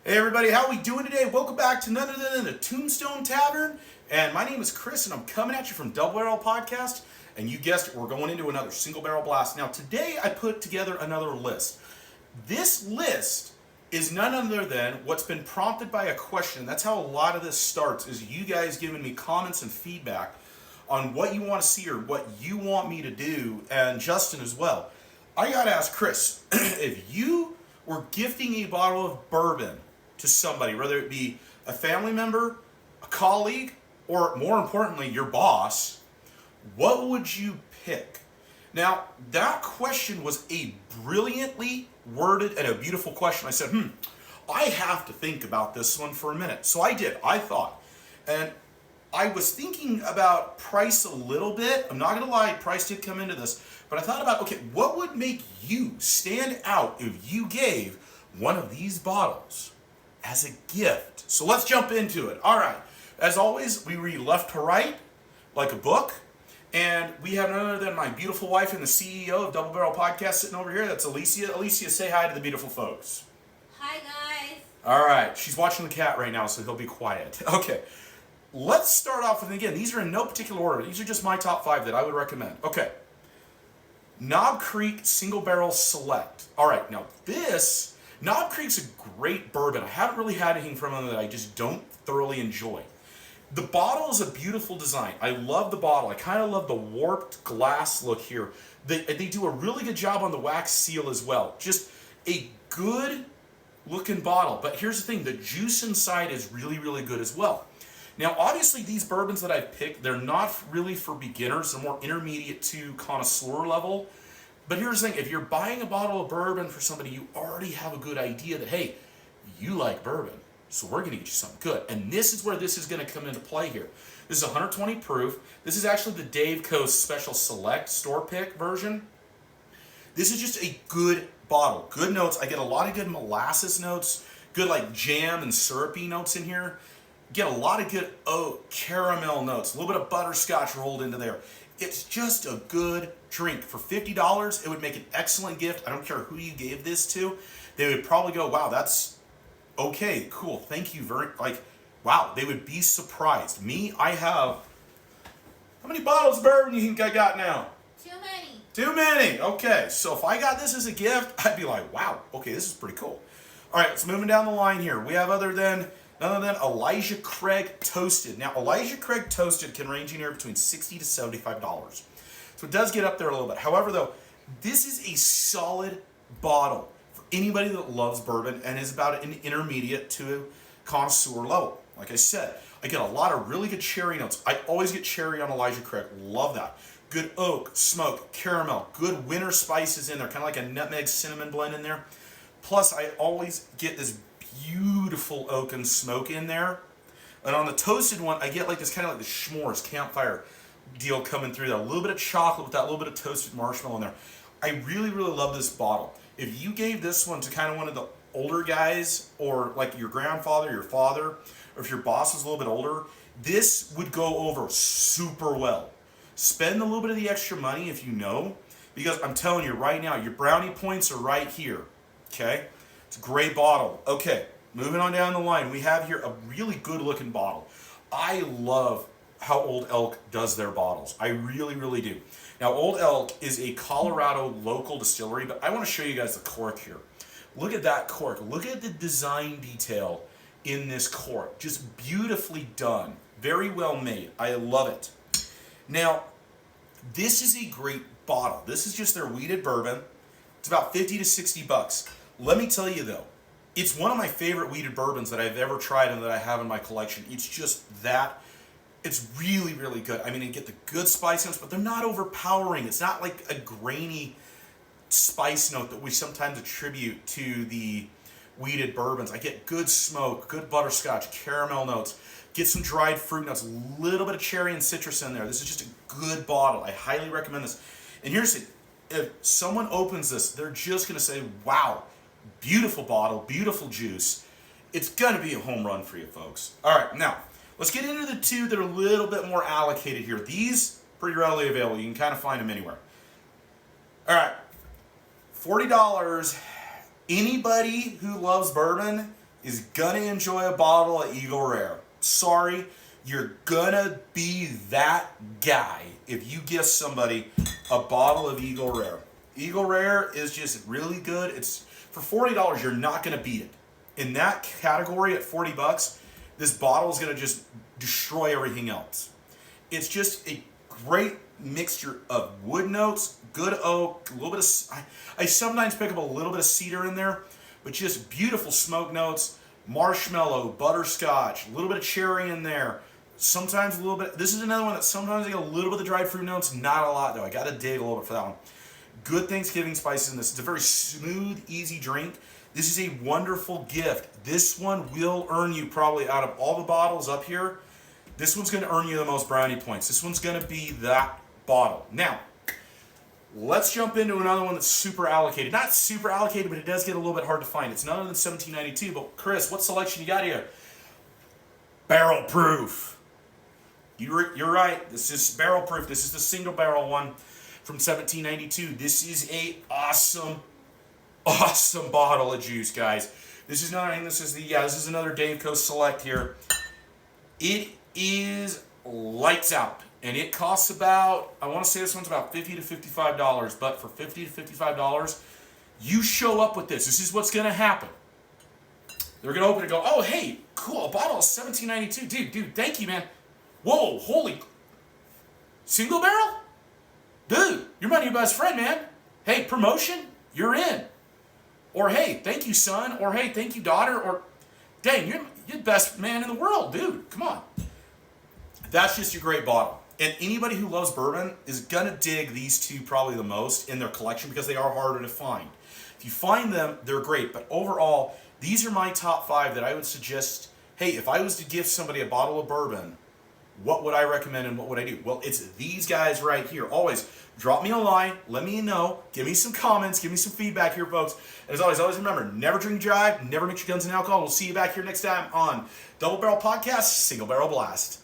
Hey everybody, how are we doing today? Welcome back to none other than the Tombstone Tavern. And my name is Chris, and I'm coming at you from Double Barrel Podcast. And you guessed it, we're going into another single barrel blast. Now today I put together another list. This list is none other than what's been prompted by a question. That's how a lot of this starts, is you guys giving me comments and feedback on what you want to see or what you want me to do, and Justin as well. I gotta ask Chris, if you were gifting a bottle of bourbon to somebody, whether it be a family member, a colleague, or more importantly, your boss, what would you pick? Now, that question was a brilliantly worded and a beautiful question. I said, I have to think about this one for a minute. So I did. I thought. And I was thinking about price a little bit. I'm not going to lie, price did come into this. But I thought about, okay, what would make you stand out if you gave one of these bottles as a gift? So let's jump into it. All right. As always, we read left to right like a book. And we have none other than my beautiful wife and the CEO of Double Barrel Podcast sitting over here. That's Alicia. Alicia, say hi to the beautiful folks. Hi, guys. All right. She's watching the cat right now, so he'll be quiet. Okay. Let's start off with, again, these are in no particular order. These are just my top 5 that I would recommend. Okay. Knob Creek Single Barrel Select. All right. Now, Knob Creek's a great bourbon. I haven't really had anything from them that I just don't thoroughly enjoy. The bottle is a beautiful design. I love the bottle. I kind of love the warped glass look here. They do a really good job on the wax seal as well. Just a good looking bottle. But here's the thing, the juice inside is really, really good as well. Now, obviously, these bourbons that I've picked, they're not really for beginners. They're more intermediate to connoisseur level. But here's the thing, if you're buying a bottle of bourbon for somebody, you already have a good idea that, hey, you like bourbon. So we're going to get you something good. And this is where this is going to come into play here. This is 120 proof. This is actually the Dave Coast Special Select store pick version. This is just a good bottle. Good notes. I get a lot of good molasses notes. Good like jam and syrupy notes in here. Get a lot of good oat, caramel notes. A little bit of butterscotch rolled into there. It's just a good drink. For $50, it would make an excellent gift. I don't care who you gave this to. They would probably go, wow, that's okay, cool, thank you wow, they would be surprised. Me, I have, how many bottles of bourbon do you think I got now? Too many. Too many, okay. So if I got this as a gift, I'd be like, wow, okay, this is pretty cool. All right, so moving down the line here, we have none other than Elijah Craig Toasted. Now, Elijah Craig Toasted can range anywhere between $60 to $75. So it does get up there a little bit. However, though, this is a solid bottle for anybody that loves bourbon and is about an intermediate to connoisseur level. Like I said, I get a lot of really good cherry notes. I always get cherry on Elijah Craig. Love that. Good oak, smoke, caramel, good winter spices in there, kind of like a nutmeg cinnamon blend in there. Plus, I always get this beautiful oak and smoke in there. And on the toasted one, I get like this kind of like the s'mores campfire deal coming through there. A little bit of chocolate with that little bit of toasted marshmallow in there. I really, really love this bottle. If you gave this one to kind of one of the older guys, or like your grandfather, your father, or if your boss was a little bit older, this would go over super well. Spend a little bit of the extra money if you know, because I'm telling you right now, your brownie points are right here, okay? It's a great bottle. Okay, moving on down the line, we have here a really good looking bottle. I love how Old Elk does their bottles. I really, really do. Now, Old Elk is a Colorado local distillery, but I want to show you guys the cork here. Look at that cork. Look at the design detail in this cork. Just beautifully done. Very well made. I love it. Now, this is a great bottle. This is just their wheated bourbon. It's about 50 to 60 bucks. Let me tell you though, it's one of my favorite wheated bourbons that I've ever tried and that I have in my collection. It's just that. It's really, really good. I mean, you get the good spice notes, but they're not overpowering. It's not like a grainy spice note that we sometimes attribute to the wheated bourbons. I get good smoke, good butterscotch, caramel notes, get some dried fruit notes, a little bit of cherry and citrus in there. This is just a good bottle. I highly recommend this. And here's the thing. If someone opens this, they're just going to say, wow, beautiful bottle, beautiful juice. It's going to be a home run for you folks. All right, now, let's get into the two that are a little bit more allocated here. These, pretty readily available. You can kind of find them anywhere. All right, $40. Anybody who loves bourbon is gonna enjoy a bottle of Eagle Rare. Sorry, you're gonna be that guy if you gift somebody a bottle of Eagle Rare. Eagle Rare is just really good. It's for $40, you're not gonna beat it. In that category at $40, this bottle is gonna just destroy everything else. It's just a great mixture of wood notes, good oak, a little bit of, I sometimes pick up a little bit of cedar in there, but just beautiful smoke notes, marshmallow, butterscotch, a little bit of cherry in there, sometimes a little bit, this is another one that sometimes I get a little bit of dried fruit notes, not a lot though, I gotta dig a little bit for that one. Good Thanksgiving spices in this. It's a very smooth, easy drink. This is a wonderful gift. This one will earn you probably out of all the bottles up here, this one's going to earn you the most brownie points. This one's going to be that bottle. Now, let's jump into another one that's super allocated. Not super allocated, but it does get a little bit hard to find. It's none other than 1792. But Chris, what selection you got here? Barrel proof. You're right. This is barrel proof. This is the single barrel one from 1792. This is a awesome bottle of juice, guys. This is not. I think this is another Dave Coast Select here. It is lights out, and it costs about, I want to say this one's about $50 to $55, but for $50 to $55, you show up with this. This is what's going to happen. They're going to open it and go, oh, hey, cool, a bottle of 1792. Dude, thank you, man. Whoa, holy, single barrel? Dude, you're my new best friend, man. Hey, promotion, you're in. Or, hey, thank you, son. Or, hey, thank you, daughter. Or, dang, you're the best man in the world, dude. Come on. That's just a great bottle. And anybody who loves bourbon is going to dig these two probably the most in their collection because they are harder to find. If you find them, they're great. But overall, these are my top 5 that I would suggest, hey, if I was to give somebody a bottle of bourbon, what would I recommend and what would I do? Well, it's these guys right here. Always drop me a line, let me know, give me some comments, give me some feedback here, folks. And as always remember, never drink drive, never mix your guns and alcohol. We'll see you back here next time on Double Barrel Podcast, Single Barrel Blast.